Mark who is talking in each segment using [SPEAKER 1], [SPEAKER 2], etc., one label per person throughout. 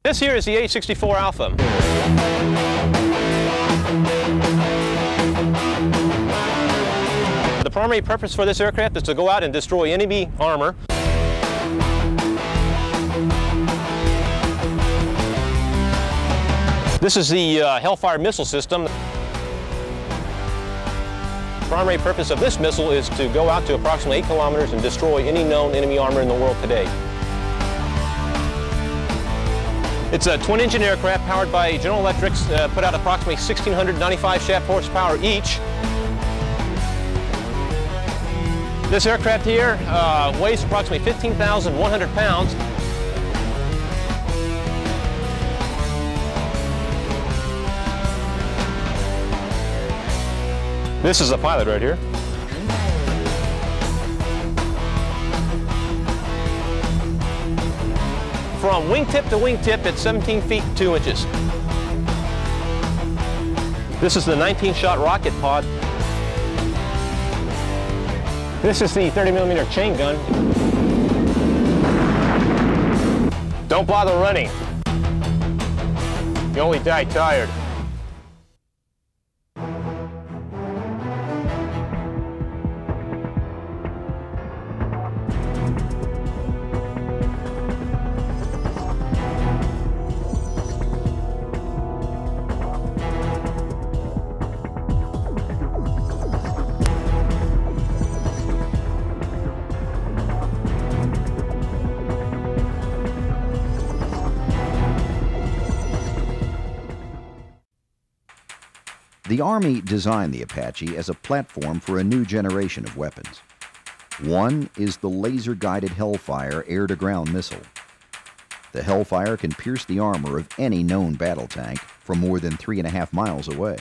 [SPEAKER 1] This here is the A-64 Alpha. The primary purpose for this aircraft is to go out and destroy enemy armor. This is the Hellfire missile system. The primary purpose of this missile is to go out to approximately 8 kilometers and destroy any known enemy armor in the world today. It's a twin-engine aircraft powered by General Electric, put out approximately 1,695 shaft horsepower each. This aircraft here weighs approximately 15,100 pounds. This is a pilot right here. From wingtip to wingtip, it's 17 feet 2 inches. This is the 19-shot rocket pod. This is the 30mm chain gun. Don't bother running. You only die tired.
[SPEAKER 2] The Army designed the Apache as a platform for a new generation of weapons. One is the laser-guided Hellfire air-to-ground missile. The Hellfire can pierce the armor of any known battle tank from more than 3.5 miles away.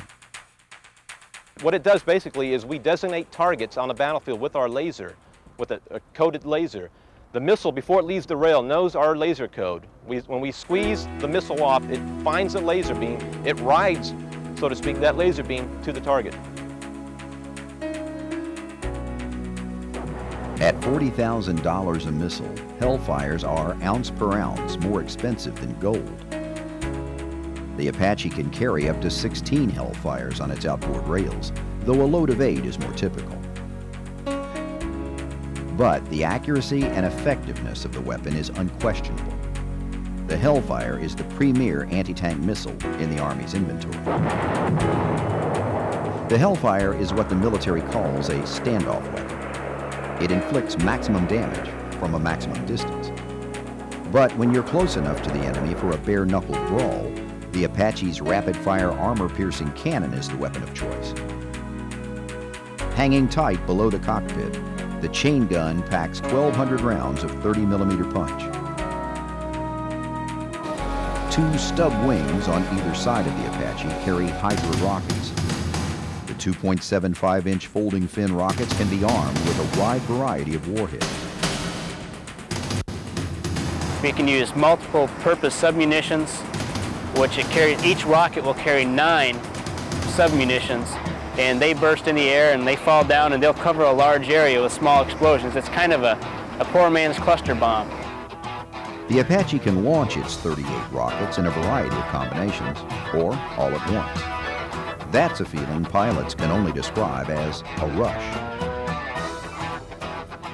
[SPEAKER 1] What it does basically is we designate targets on the battlefield with our laser, with a coded laser. The missile, before it leaves the rail, knows our laser code. When we squeeze the missile off, it finds a laser beam, it rides, so to speak, that laser beam to the target.
[SPEAKER 2] At $40,000 a missile, Hellfires are ounce per ounce more expensive than gold. The Apache can carry up to 16 Hellfires on its outboard rails, though a load of 8 is more typical. But the accuracy and effectiveness of the weapon is unquestionable. The Hellfire is the premier anti-tank missile in the Army's inventory. The Hellfire is what the military calls a standoff weapon. It inflicts maximum damage from a maximum distance. But when you're close enough to the enemy for a bare-knuckled brawl, the Apache's rapid-fire armor-piercing cannon is the weapon of choice. Hanging tight below the cockpit, the chain gun packs 1,200 rounds of 30mm punch. 2 stub wings on either side of the Apache carry Hydra rockets. The 2.75-inch folding fin rockets can be armed with a wide variety of warheads.
[SPEAKER 3] We can use multiple purpose submunitions, which each rocket will carry 9 submunitions, and they burst in the air and they fall down and they'll cover a large area with small explosions. It's kind of a poor man's cluster bomb.
[SPEAKER 2] The Apache can launch its 38 rockets in a variety of combinations, or all at once. That's a feeling pilots can only describe as a rush.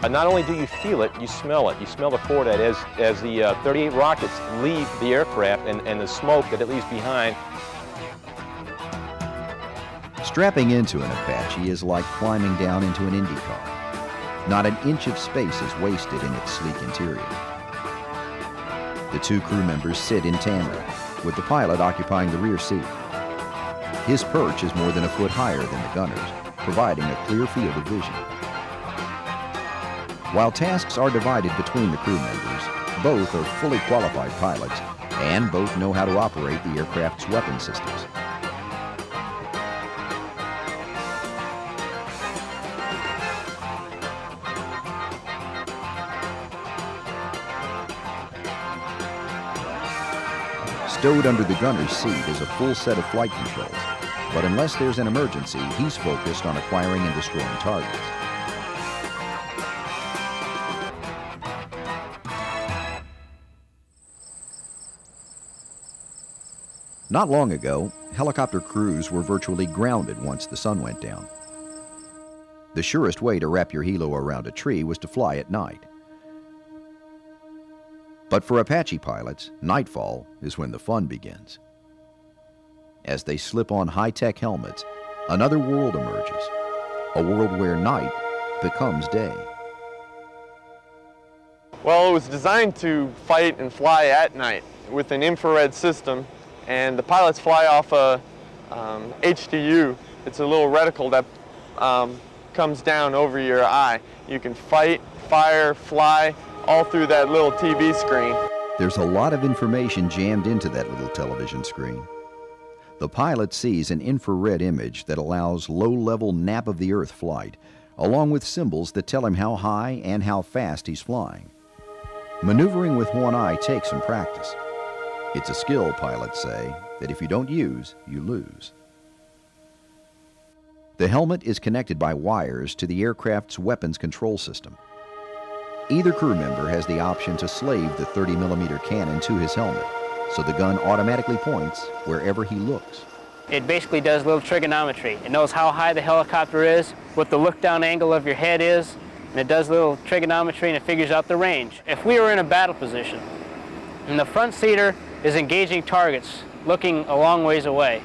[SPEAKER 1] Not only do you feel it, you smell it. You smell the cordite as the 38 rockets leave the aircraft and the smoke that it leaves behind.
[SPEAKER 2] Strapping into an Apache is like climbing down into an Indy car. Not an inch of space is wasted in its sleek interior. The 2 crew members sit in tandem, with the pilot occupying the rear seat. His perch is more than a foot higher than the gunner's, providing a clear field of vision. While tasks are divided between the crew members, both are fully qualified pilots and both know how to operate the aircraft's weapon systems. Stowed under the gunner's seat is a full set of flight controls, but unless there's an emergency, he's focused on acquiring and destroying targets. Not long ago, helicopter crews were virtually grounded once the sun went down. The surest way to wrap your helo around a tree was to fly at night. But for Apache pilots, nightfall is when the fun begins. As they slip on high-tech helmets, another world emerges, a world where night becomes day.
[SPEAKER 4] Well, it was designed to fight and fly at night with an infrared system, and the pilots fly off a HTU. It's a little reticle that comes down over your eye. You can fight, fire, fly, all through that little TV screen.
[SPEAKER 2] There's a lot of information jammed into that little television screen. The pilot sees an infrared image that allows low-level nap of the earth flight, along with symbols that tell him how high and how fast he's flying. Maneuvering with one eye takes some practice. It's a skill, pilots say, that if you don't use, you lose. The helmet is connected by wires to the aircraft's weapons control system. Either crew member has the option to slave the 30mm cannon to his helmet, so the gun automatically points wherever he looks.
[SPEAKER 3] It basically does a little trigonometry. It knows how high the helicopter is, what the look-down angle of your head is, and it does a little trigonometry and it figures out the range. If we were in a battle position and the front seater is engaging targets looking a long ways away,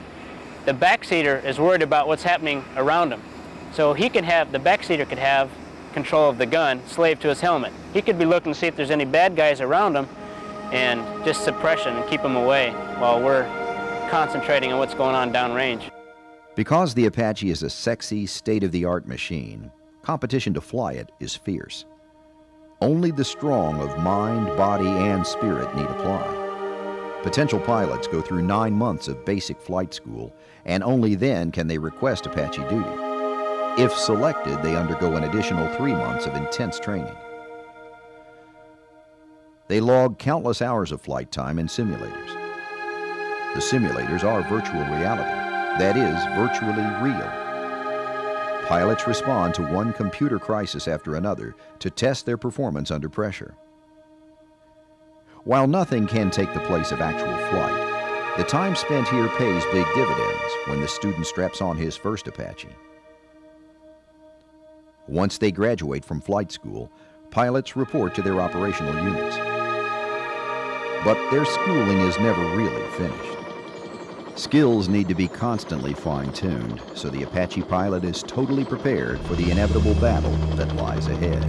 [SPEAKER 3] the back seater is worried about what's happening around him. So he can have, the back seater could have control of the gun slaved to his helmet. He could be looking to see if there's any bad guys around him and just suppression and keep them away while we're concentrating on what's going on downrange.
[SPEAKER 2] Because the Apache is a sexy, state-of-the-art machine, competition to fly it is fierce. Only the strong of mind, body, and spirit need apply. Potential pilots go through 9 months of basic flight school, and only then can they request Apache duty. If selected, they undergo an additional 3 months of intense training. They log countless hours of flight time in simulators. The simulators are virtual reality, that is, virtually real. Pilots respond to one computer crisis after another to test their performance under pressure. While nothing can take the place of actual flight, the time spent here pays big dividends when the student straps on his first Apache. Once they graduate from flight school, pilots report to their operational units. But their schooling is never really finished. Skills need to be constantly fine-tuned so the Apache pilot is totally prepared for the inevitable battle that lies ahead.